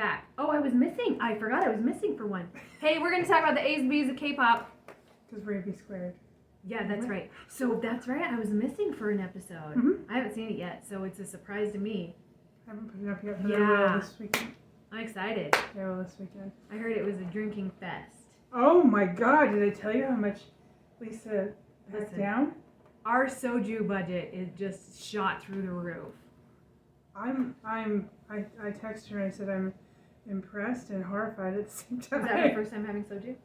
back. Oh, I was missing. I forgot I was missing for one. Hey, we're going to talk about the A's and B's of K-pop. Because we're AB squared. Yeah, that's right. So that's right. I was missing for an episode. Mm-hmm. I haven't seen it yet, so it's a surprise to me. I haven't put it up yet, but I will this weekend. I'm excited. I will this weekend. I heard it was a drinking fest. Oh my God! Did I tell you how much Lisa packed down? Our soju budget is just shot through the roof. I texted her and I said I'm impressed and horrified at the same time. Is that her first time having soju?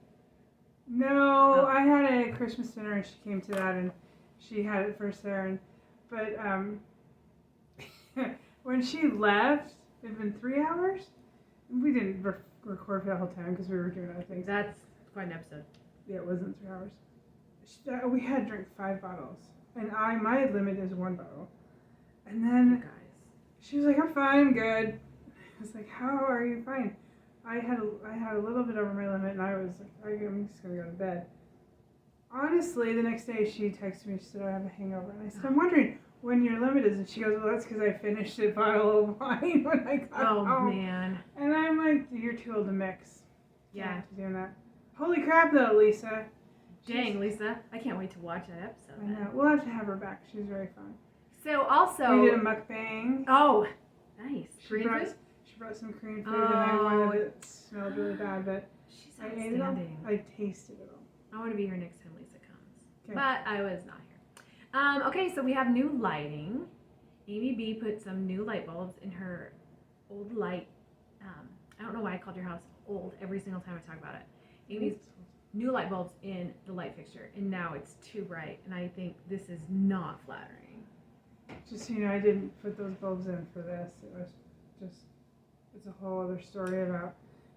No, Oh. I had a Christmas dinner and she came to that and she had it first there but when she left, it had been 3 hours. We didn't record for the whole time because we were doing other things. That's quite an episode. Yeah, it wasn't 3 hours. We had drank 5 bottles, and my limit is 1 bottle. And then she was like, "I'm fine, I'm good." I was like, "How are you fine?" I had a little bit over my limit, and I was like, "I'm just gonna go to bed." Honestly, the next day she texted me. She said, "I have a hangover," and I said, "I'm wondering when your limit is." And she goes, "Well, that's because I finished a bottle of wine when I got home." Oh man. And I'm like, "You're too old to mix." Yeah. To doing that. Holy crap, though, Lisa. Dang, Lisa. I can't wait to watch that episode. I know. We'll have to have her back. She's very fun. So also... We did a mukbang. Oh, nice. She brought some Korean food, and I wanted it. It smelled really bad, but she's I ate it all. I tasted it all. I want to be here next time Lisa comes. Okay. But I was not here. Okay, so we have new lighting. Amy B put some new light bulbs in her old light. I don't know why I called your house old every single time I talk about it. Amy's new light bulbs in the light fixture, and now it's too bright, and I think this is not flattering. Just so you know, I didn't put those bulbs in for this. It was just, it's a whole other story about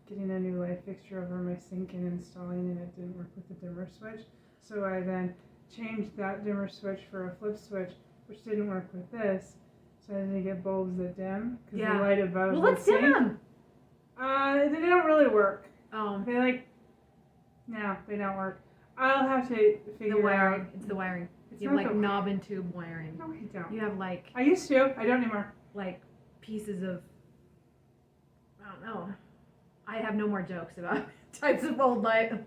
getting a new light fixture over my sink and installing, and it didn't work with the dimmer switch. So I then changed that dimmer switch for a flip switch, which didn't work with this. So I had to get bulbs that dim, because the light above well, let's dim them. They don't really work. Oh. No, they don't work. I'll have to figure the wiring. out. It's the wiring. It's you have not like knob and tube wiring. No, I don't. You have like... I used to. I don't anymore. Like pieces of... I don't know. I have no more jokes about types of old lighting.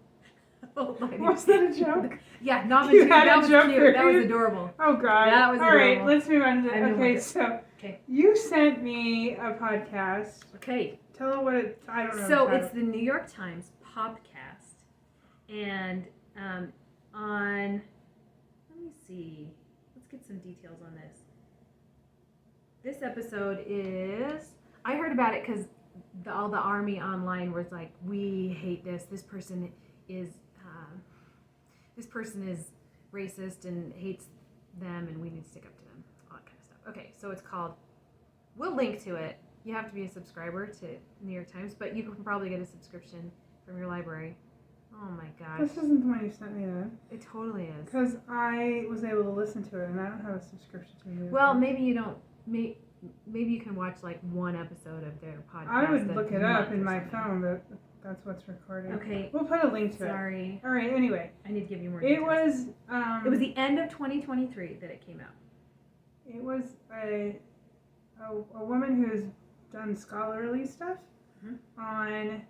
Was that a joke? Yeah, knob and tube. That was cute. That was adorable. Oh, God. That was adorable. All right, let's move on to the... Okay, so you sent me a podcast. Okay. Tell her what it... I don't know. So it's the New York Times Popcast. And on... Let me see. Let's get some details on this. This episode is... I heard about it because all the army online was like, we hate this. This person is racist and hates them, and we need to stick up to them. All that kind of stuff. Okay, so it's called... We'll link to it. You have to be a subscriber to New York Times, but you can probably get a subscription from your library. Oh my gosh. This isn't the one you sent me then. It totally is. Because I was able to listen to it, and I don't have a subscription to it. Well, maybe you don't. Maybe you can watch like one episode of their podcast. I would look it up in my phone, but that's what's recorded. Okay. We'll put a link to it. Sorry. All right, anyway. I need to give you more details. It was the end of 2023 that it came out. It was a woman who's done scholarly stuff on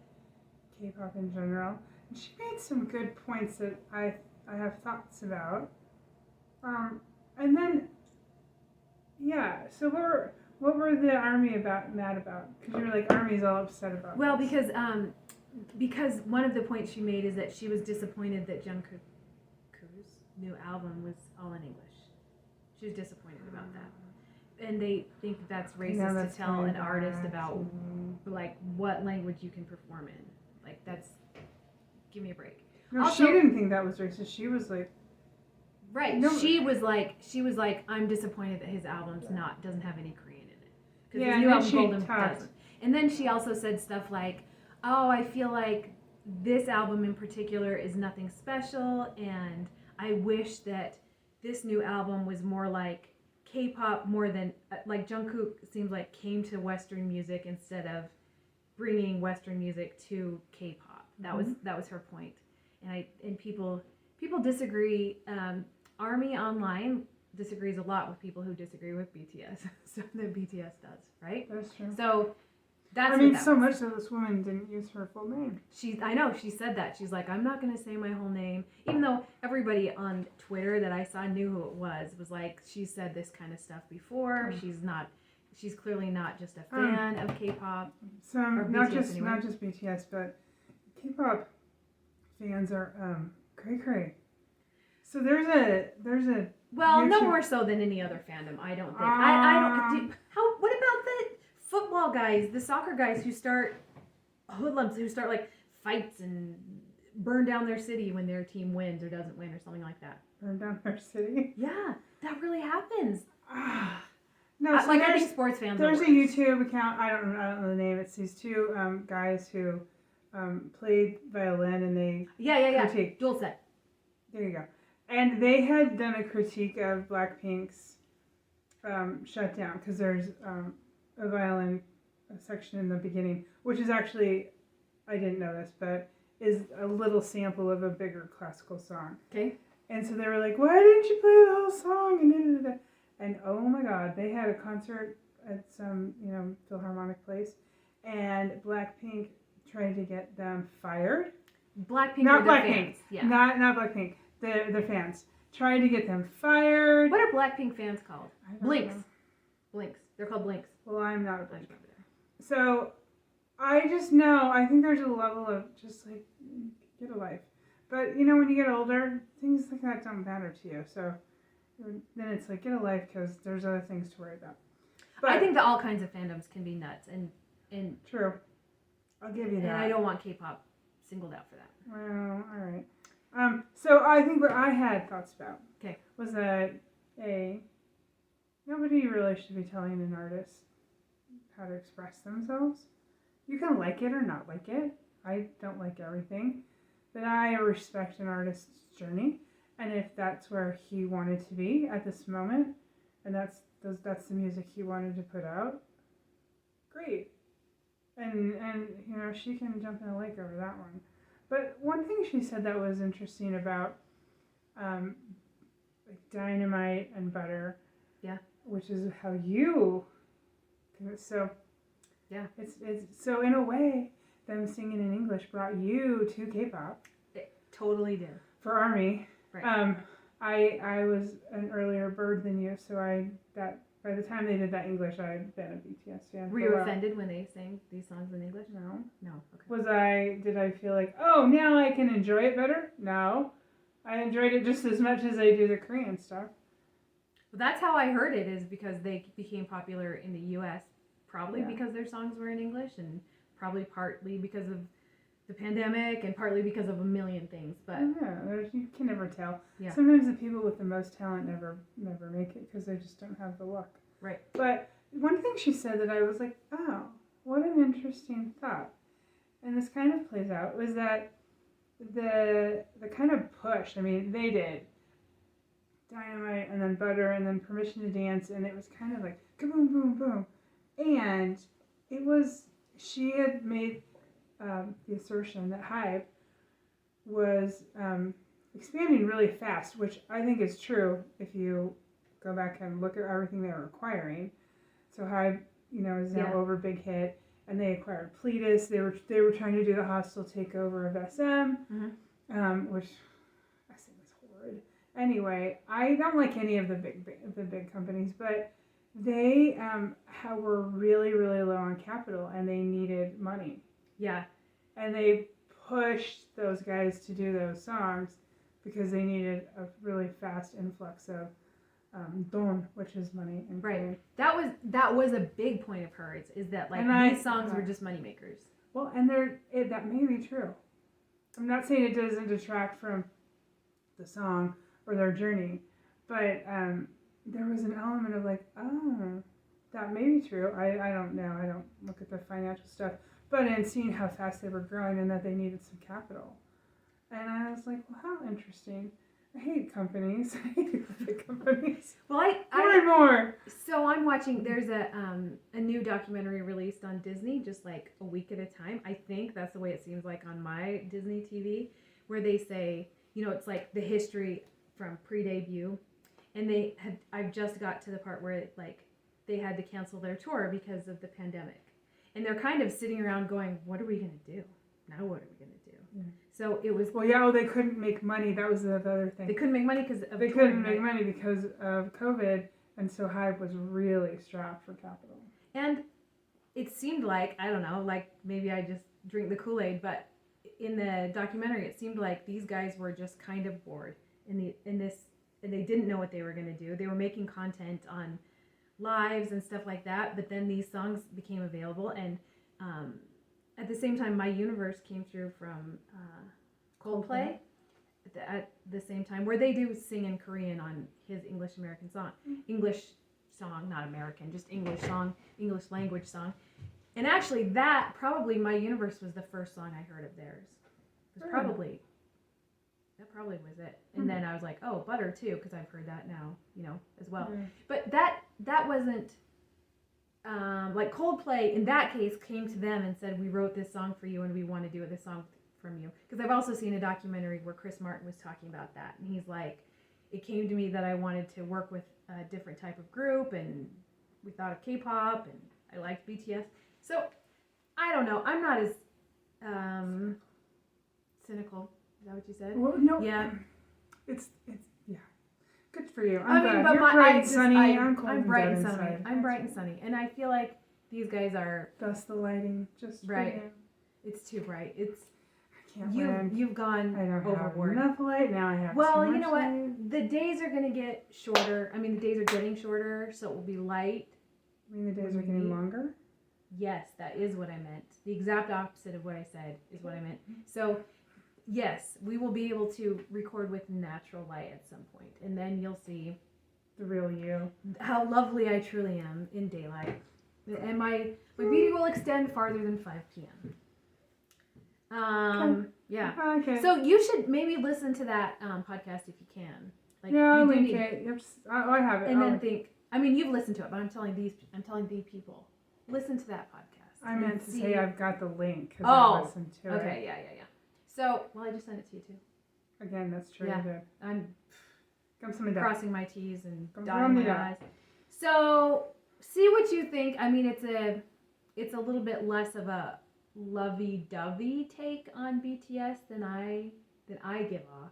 K-pop in general. And she made some good points that I have thoughts about. And then, yeah, so what were the army mad about? Because you were like, Army's all upset about Well, this. because one of the points she made is that she was disappointed that Jungkook's new album was all in English. She was disappointed about that. And they think that that's racist to tell an artist about like what language you can perform in. Like that's, give me a break. No, also, she didn't think that was racist. She was like, right. No, she was like, I'm disappointed that his album's doesn't have any Korean in it. Because his new album Golden doesn't. And then she also said stuff like, oh, I feel like this album in particular is nothing special, and I wish that this new album was more like K-pop more than like Jungkook seems like came to Western music instead of bringing Western music to K-pop. That was her point, and people disagree. Army Online disagrees a lot with people who disagree with BTS. So that BTS does, right? That's true. So That's I mean, what that so was. much so this woman didn't use her full name. I know, she said that. She's like, I'm not going to say my whole name. Even though everybody on Twitter that I saw knew who it was like, she said this kind of stuff before. She's clearly not just a fan of K-pop. Some, or not BTS just anyway. not just BTS, but K-pop fans are cray-cray. So there's a Well, no YouTube- more so than any other fandom, I don't think. I don't. What about the football guys, the soccer guys who start hoodlums, who start like fights and burn down their city when their team wins or doesn't win or something like that? Burn down their city? Yeah, that really happens. No, so like I think sports fans. There's a YouTube account. I don't know the name. It's these two guys who played violin and they critique. Dual set. There you go. And they had done a critique of Blackpink's shutdown because there's a violin section in the beginning, which is actually, I didn't know this, but is a little sample of a bigger classical song. Okay. And so they were like, why didn't you play the whole song? And oh my God, they had a concert at some, Philharmonic place, and Blackpink tried to get them fired. Blackpink, not Blackpink, fans. Yeah. not Blackpink. The fans tried to get them fired. What are Blackpink fans called? Blinks. Know. Blinks. They're called Blinks. Well, I'm not a Blink. So I just know, I think there's a level of just like, get a life. But when you get older, things like that don't matter to you. So then it's like, get a life because there's other things to worry about. But I think that all kinds of fandoms can be nuts and true. I'll give you that. And I don't want K-pop singled out for that. Well, all right. So I think what I had thoughts about was that nobody really should be telling an artist how to express themselves. You can like it or not like it. I don't like everything, but I respect an artist's journey, and if that's where he wanted to be at this moment, and that's the music he wanted to put out, great. And she can jump in a lake over that one. But one thing she said that was interesting about like Dynamite and Butter, which is how you. So it's so in a way, them singing in English brought you to K-pop. It totally did. For ARMY. Right. I was an earlier bird than you, so by the time they did that English, I had been a BTS fan. Were you offended when they sang these songs in English? No. Okay. Did I feel like, oh, now I can enjoy it better? No. I enjoyed it just as much as I do the Korean stuff. Well, that's how I heard it, is because they became popular in the U.S. Probably because their songs were in English, and probably partly because of the pandemic, and partly because of a million things. But you can never tell. Yeah. Sometimes the people with the most talent never make it because they just don't have the luck. Right. But one thing she said that I was like, oh, what an interesting thought. And this kind of plays out was that the kind of push, I mean, they did Dynamite and then Butter and then Permission to Dance, and it was kind of like kaboom, boom, boom. And it was, she had made the assertion that Hype was expanding really fast, which I think is true if you go back and look at everything they were acquiring. So Hype, is now over Big Hit, and they acquired Pledis. They were trying to do the hostile takeover of SM, which I think was horrid. Anyway, I don't like any of the big companies, but they were really, really low on capital, and they needed money. Yeah. And they pushed those guys to do those songs because they needed a really fast influx of don, which is money. In Korean. Right. That was a big point of hers, is that these songs were just money makers. Well, and that may be true. I'm not saying it doesn't detract from the song or their journey, but there was an element of like, oh, that may be true. I don't know. I don't look at the financial stuff. But in seeing how fast they were growing and that they needed some capital. And I was like, well, how interesting. I hate companies. I hate big companies. Well, more and more. So I'm watching, there's a new documentary released on Disney, just like a week at a time. I think that's the way it seems like on my Disney TV, where they say, it's like the history from pre-debut. And I've just got to the part where they had to cancel their tour because of the pandemic. And they're kind of sitting around going, what are we going to do? Now what are we going to do? Yeah. So it was... Well, yeah, they couldn't make money. That was the other thing. They couldn't make money because of They couldn't make money because of COVID, and so Hive was really strapped for capital. And it seemed like, I don't know, like maybe I just drink the Kool-Aid, but in the documentary, it seemed like these guys were just kind of bored and they didn't know what they were going to do. They were making content on lives and stuff like that, but then these songs became available, and at the same time, My Universe came through from Coldplay at the same time, where they do sing in Korean on his English song, not American, just English language song. And actually that probably My Universe was the first song I heard of theirs. That probably was it. And then I was like, oh, Butter too, because I've heard that now, as well. Mm. But that wasn't like Coldplay in that case came to them and said, we wrote this song for you and we want to do this song from you. Because I've also seen a documentary where Chris Martin was talking about that, and he's like, it came to me that I wanted to work with a different type of group, and we thought of K-pop, and I liked BTS. So I don't know. I'm not as cynical. Is that what you said? Well, no. Yeah. It's yeah. Good for you. I'm glad. But you're bright and sunny. I'm cold and bright dead and sunny. inside. I'm bright and sunny, and I feel like these guys are. That's the lighting, just right. For you. It's too bright. It's. I can't win. You've gone overboard. Have enough light now. I have. Well, too you much know what? light. The days are gonna get shorter. I mean, the days are getting shorter, so it will be light. I mean, the days are getting longer. Yes, that is what I meant. The exact opposite of what I said is what I meant. So, yes, we will be able to record with natural light at some point, and then you'll see the real you. How lovely I truly am in daylight. And my beauty will extend farther than 5 p.m. Yeah. Okay. So you should maybe listen to that podcast if you can. Like, yeah, I'll link it. Yep. I have it. And then think. I mean, you've listened to it, but I'm telling the people. Listen to that podcast. I meant to say I've got the link because I listened to it. Okay, yeah. So, well, I just sent it to you too. Again, that's true. Yeah, I'm crossing my T's and dotting my I's. So, see what you think. I mean, it's a little bit less of a lovey-dovey take on BTS than I give off.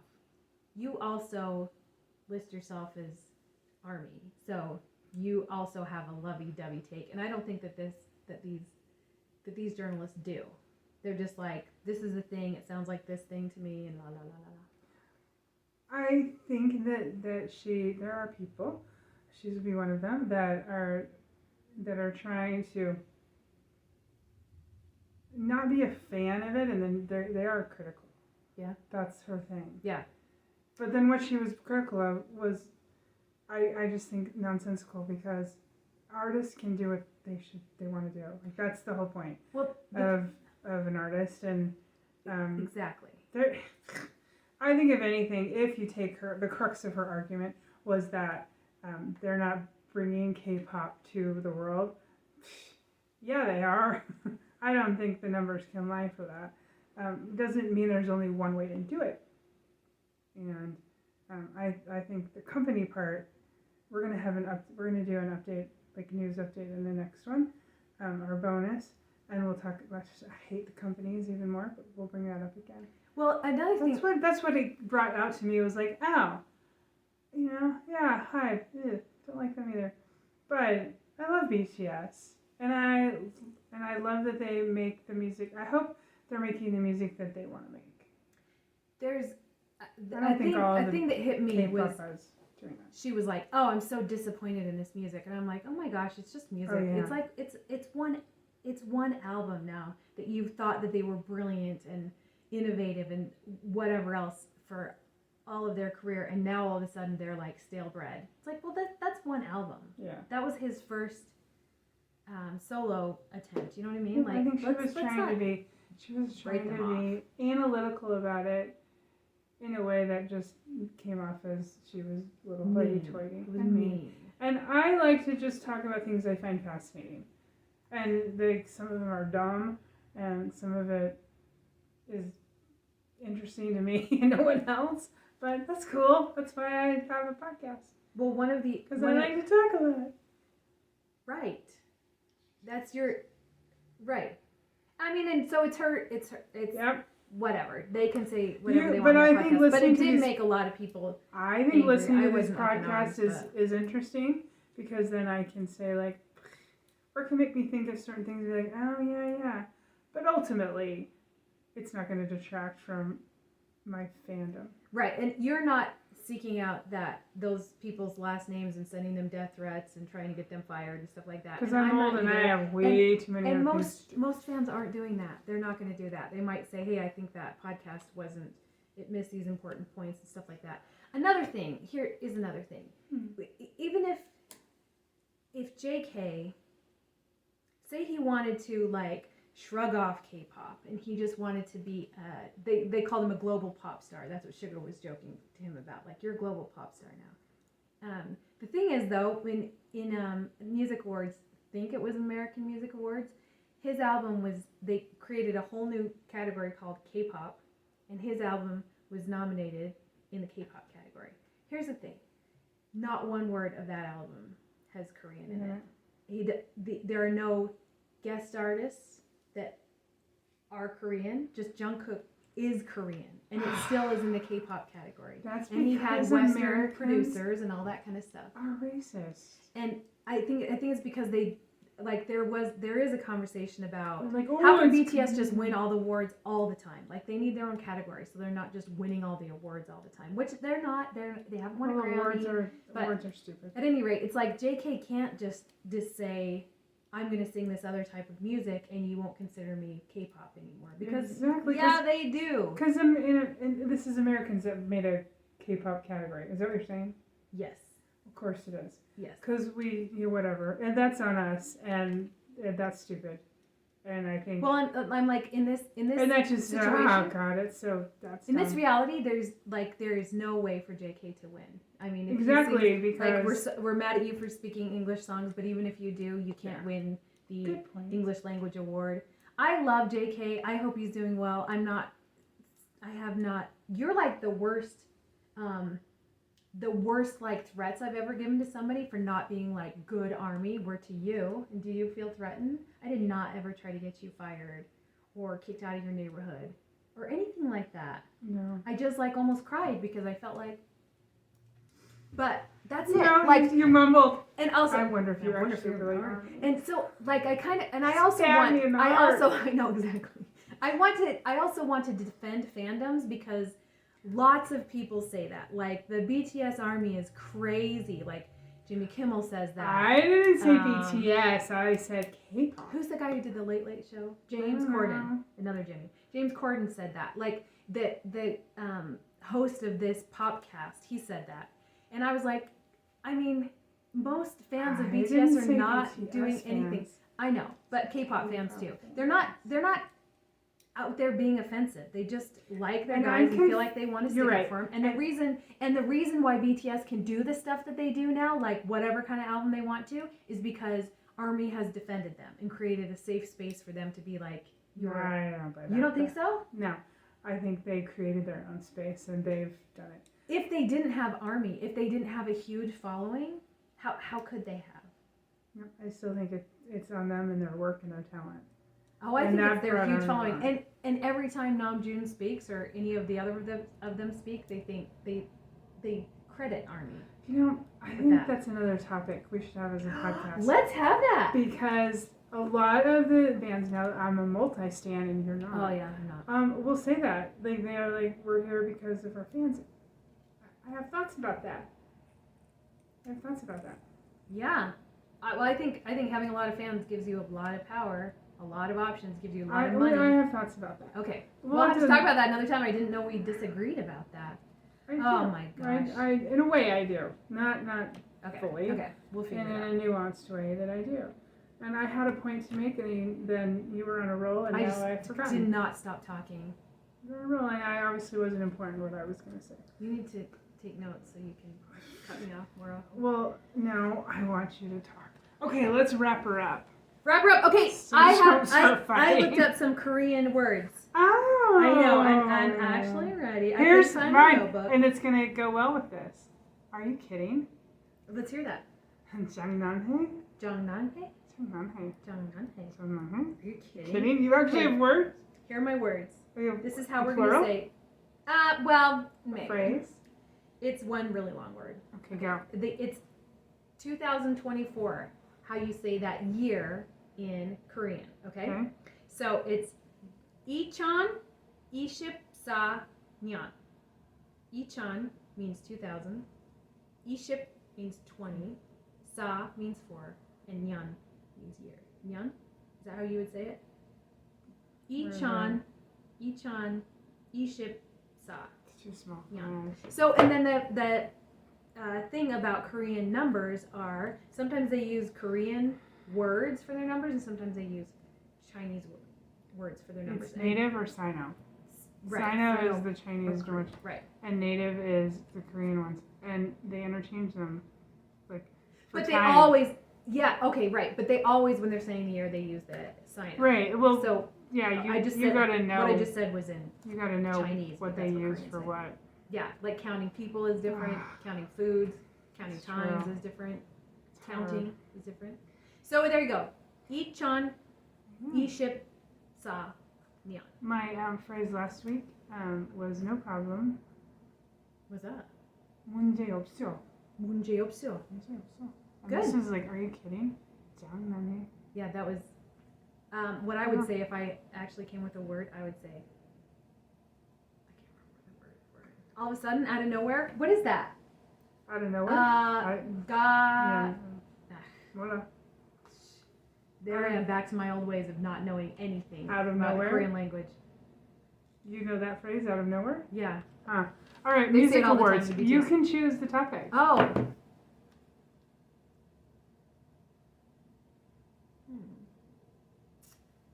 You also list yourself as ARMY, so you also have a lovey-dovey take, and I don't think that these journalists do. They're just like, this is the thing, it sounds like this thing to me, and la la la la la. I think that there are people, she would be one of them, that are trying to not be a fan of it, and then they are critical. Yeah. That's her thing. Yeah. But then what she was critical of was, I just think, nonsensical, because artists can do what they want to do. Like, that's the whole point of an artist, and exactly. I think, if anything, if you take the crux of her argument was that they're not bringing K-pop to the world. Yeah, they are. I don't think the numbers can lie for that. Doesn't mean there's only one way to do it. And I think the company part, we're gonna do an update, like news update in the next one, our bonus, and we'll talk about. I hate the companies even more, but we'll bring that up again. Well, another thing. That's what it brought out to me. It was like, oh, yeah, hi, don't like them either, but I love BTS, and I love that they make the music. I hope they're making the music that they want to make. There's, I think that hit me was doing that. She was like, "Oh, I'm so disappointed in this music," and I'm like, "Oh my gosh, it's just music. Oh, yeah. It's like it's one album now that you thought that they were brilliant and innovative and whatever else for all of their career, and now all of a sudden they're like stale bread." It's like, well, that's one album. Yeah. That was his first solo attempt. You know what I mean? Like, I think she was trying to be analytical about it in a way that just came off as she was a little hoity-toity. It was mean. And I like to just talk about things I find fascinating. And some of them are dumb, and some of it is interesting to me and no one else. But that's cool. That's why I have a podcast. Well, because I like to talk about it. Right. That's your. Right. I mean, and so it's Yep. whatever. They can say whatever they want on the podcast. But it did make a lot of people I think angry. listening to this podcast is interesting because then I can say like, or it can make me think of certain things and be like, oh yeah. But ultimately, it's not going to detract from my fandom. Right, and you're not seeking out those people's last names and sending them death threats and trying to get them fired and stuff like that. Because I'm old and I have way too many. And most fans aren't doing that. They're not going to do that. They might say, "Hey, I think that podcast it missed these important points and stuff like that." Another thing Even if JK, say he wanted to like shrug off K-pop and he just wanted to be they called him a global pop star. That's what Sugar was joking to him about, like, you're a global pop star now. The thing is though, when in music awards, I think it was American Music Awards, his album they created a whole new category called K-pop, and his album was nominated in the K-pop category. Here's the thing, not one word of that album has Korean in it. There are no guest artists that are Korean. Just Jungkook is Korean, and it still is in the K-pop category. That's and he had Western producers and all that kind of stuff. Are racist. And I think it's because they like there is a conversation about like, how can BTS just win all the awards all the time? Like, they need their own category, so they're not just winning all the awards all the time, which they're not. They haven't won a Grammy. Awards are stupid. At any rate, it's like JK can't just say, I'm going to sing this other type of music and you won't consider me K-pop anymore. Because, they do. Because this is Americans that made a K-pop category. Is that what you're saying? Yes. Of course it is. Yes. Because whatever. And that's on us. And that's stupid. And I think... Well, I'm like, in this and that's just, situation... Oh, God, it's so... That's in this reality, there is no way for JK to win. I mean, if exactly, you sing, because... Like, we're mad at you for speaking English songs, but even if you do, you can't win the English language award. I love JK. I hope he's doing well. You're like the worst like threats I've ever given to somebody for not being like good ARMY were to you. And do you feel threatened? I did not ever try to get you fired or kicked out of your neighborhood or anything like that. No. I just like almost cried because I felt like, but that's it. Like, you mumbled. And also, I wonder if you actually really are. And so, like, I know exactly. I also want to defend fandoms because lots of people say that. Like, the BTS ARMY is crazy. Like, Jimmy Kimmel says that. I didn't say BTS. I said K-pop. Who's the guy who did the Late Late Show? James Corden. Another Jimmy. James Corden said that. Like, the host of this podcast, he said that. And I was like, I mean, most fans of BTS are not doing anything. I know, but K-pop fans too. They're not out there being offensive. They just like their guys and feel like they want to stick up for them. And the reason why BTS can do the stuff that they do now, like whatever kind of album they want to, is because ARMY has defended them and created a safe space for them to be like, you don't think so? No, I think they created their own space and they've done it. If they didn't have ARMY, if they didn't have a huge following, how could they have? No, I still think it's on them and their work and their talent. Oh, I think it's their huge following. And every time Namjoon speaks or any of the other of them speak, they credit ARMY. You know, I think that's another topic we should have as a podcast. Let's have that. Because a lot of the bands now, I'm a multi-stan and you're not. Oh yeah, I'm not. Will say that. Like, they are like, we're here because of our fans. I have thoughts about that. Yeah. I think having a lot of fans gives you a lot of power, a lot of options, gives you a lot of money. I have thoughts about that. Okay. We'll have to talk about that another time. I didn't know we disagreed about that. Oh my gosh. I in a way I do. Not fully. Okay. We'll figure it out. In a nuanced way that I do. And I had a point to make, and then you were on a roll, and now I forgot. Did not stop talking. You were on a roll, and I obviously wasn't important what I was going to say. You need to take notes so you can cut me off more often. Well, no, I want you to talk. Okay, let's wrap her up. Okay, so I looked up some Korean words. Oh. I know, I'm actually ready. Here's mine, and it's going to go well with this. Are you kidding? Let's hear that. Jangnanhae? Jangnanhae? Jungkook. Jungkook. Jungkook. Are you kidding? Kidding? You actually have words? Here are my words. This is how we're plural? going to say. Well, maybe. Phrase? It's one really long word. Okay, go. It's 2024. How you say that year in Korean? Okay. So it's Ichon, Iship Sa Nyan. Ichon means 2000. Iship means 20. Sa means 4. And Nyan means year. Nyan? Is that how you would say it? Ichon, Iship Sa. It's too small. Nyan. So, and then the thing about Korean numbers are sometimes they use Korean words for their numbers and sometimes they use Chinese words for their numbers. It's native or Sino? Right. Sino is the Chinese ones. Right. And native is the Korean ones. And they interchange them. But they always, right. But they always, when they're saying the year, they use the Sino. Right. Well, so yeah, you said, gotta know. What I just said was in you gotta know Chinese, what they use for what. Yeah, like counting people is different, counting foods, counting It's times true. is different, It's counting hard. is different. So there you go. Ichon, Iship, Sa, Nyan. My phrase last week was no problem. What's that? 문제 없어. 문제 없어. 문제 없어. And Good. this is like, are you kidding? 장난해. Yeah, that was what I would say if I actually came with a word. I would say, I can't remember the word for it. All of a sudden, out of nowhere, what is that? Out of nowhere? Yeah. Voila. There I am, back to my old ways of not knowing anything Out of about nowhere? the Korean language. You know that phrase, out of nowhere? Yeah. Huh. All right, They say it all musical the time words. in You BTS. can choose the topic. Oh.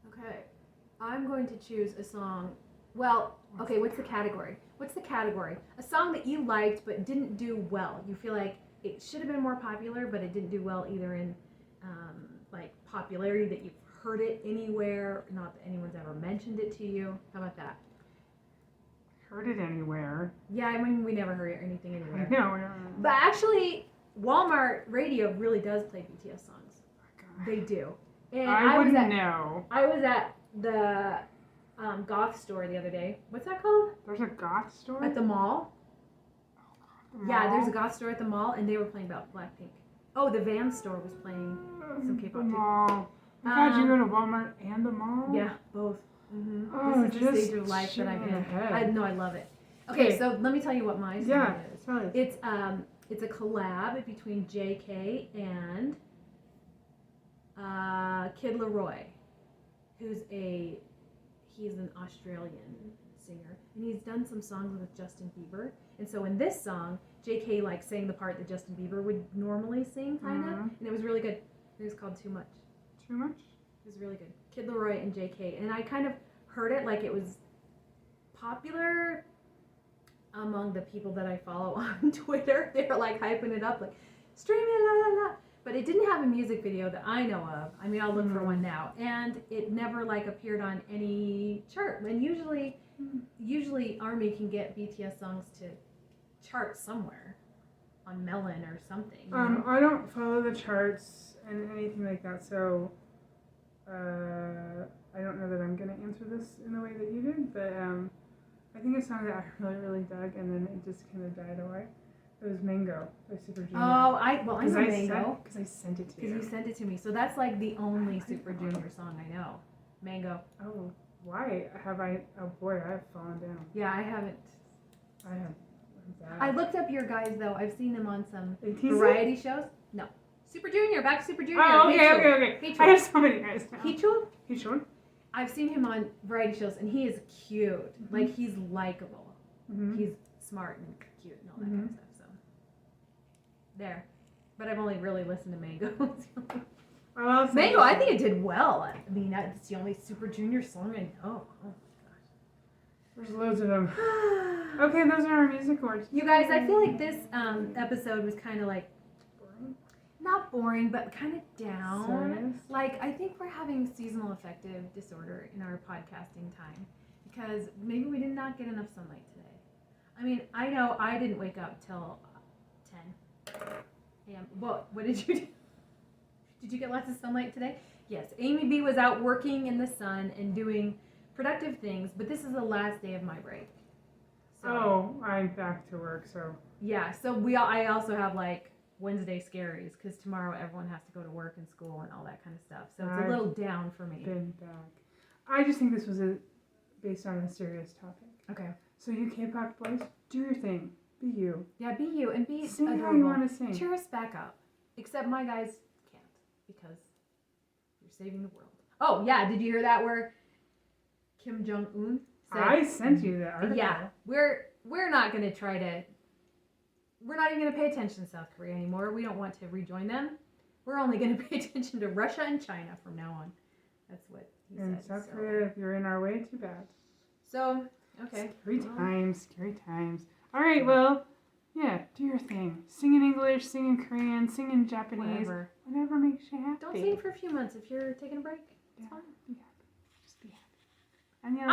Okay. I'm going to choose a song. Well, okay, what's the category? What's the category? A song that you liked but didn't do well. You feel like it should have been more popular, but it didn't do well either in like popularity that you've heard it anywhere, not that anyone's ever mentioned it to you. How about that? Heard it anywhere. Yeah, I mean, we never heard anything I anywhere. know. But actually, Walmart radio really does play BTS songs. They do. And I wouldn't know. I was at the goth store the other day. What's that called? There's a goth store? At the mall. The Yeah, there's a mall? goth store at the mall, and they were playing about Blackpink. Oh, the Van store was playing some Kpop The too. mall. I thought you go to Walmart and the mall? Yeah, both. Mm-hmm. Oh, This is the just stage of life that I'm shooting in. ahead. I love it. Okay, so let me tell you what my song Yeah, is. tell us. It's a collab between JK and Kid Laroi, he's an Australian singer, and he's done some songs with Justin Bieber. And so in this song, JK like sang the part that Justin Bieber would normally sing, kind of, and it was really good. It was called Too Much. Too much? It was really good. Kid Laroi and JK, and I kind of heard it like it was popular among the people that I follow on Twitter. They were like hyping it up, like stream it, la la la. But it didn't have a music video that I know of. I mean, I'll look for one now, and it never like appeared on any chart. And usually Army can get BTS songs to chart somewhere on Melon or something. You know? I don't follow the charts and anything like that, so I don't know that I'm gonna answer this in the way that you did. But I think a song that I really, really dug, and then it just kind of died away. It was Mango by Super Junior. Oh, I know Mango. Because I sent it to you. Because you sent it to me. So that's like the only Super Junior song I know. Mango. Oh, why have I? Oh boy, I have fallen down. Yeah, I haven't. I have. I'm I bad. looked up your guys though. I've seen them on some ateez? variety shows. No. Super Junior. Back to Super Junior. Oh, okay, Heichul. okay. Heichul. I have so many guys now. Heichul? Heichul? I've seen him on variety shows, and he is cute. Mm-hmm. Like, he's likable. Mm-hmm. He's smart and cute and all that kind of stuff. So there. But I've only really listened to Mango. Well, Mango, I think it did well. I mean, it's the only Super Junior song I know. Oh There's loads of them. my gosh. Okay, those are our music awards. You guys, I feel like this episode was kind of like, Boring. not boring, but kind of down. Serious? Like, I think we're having seasonal affective disorder in our podcasting time because maybe we did not get enough sunlight today. I mean, I know I didn't wake up till 10 a.m. What did you do? Did you get lots of sunlight today? Yes. Amy B was out working in the sun and doing productive things, but this is the last day of my break. So, oh, I'm back to work, so. Yeah, so I also have like Wednesday scaries because tomorrow everyone has to go to work and school and all that kind of stuff. So it's a little down for me. Been back. I just think this was based on a serious topic. Okay. So you K-pop boys, do your thing. Be you. Yeah, be you and be Sing adorable. how you want to sing. Cheer us back up. Except my guys can't because you're saving the world. Oh yeah, did you hear that where Kim Jong-un said? I sent you that article. Yeah, we're not gonna try to. We're not even gonna pay attention to South Korea anymore. We don't want to rejoin them. We're only gonna pay attention to Russia and China from now on. That's what he And said. South Korea, if you're in our way, too bad. So, okay. Scary times. All right, well, yeah, do your thing. Sing in English, sing in Korean, sing in Japanese. Whatever makes you happy. Don't sing for a few months if you're taking a break. It's fine. Be happy. Just be happy. Annyeong!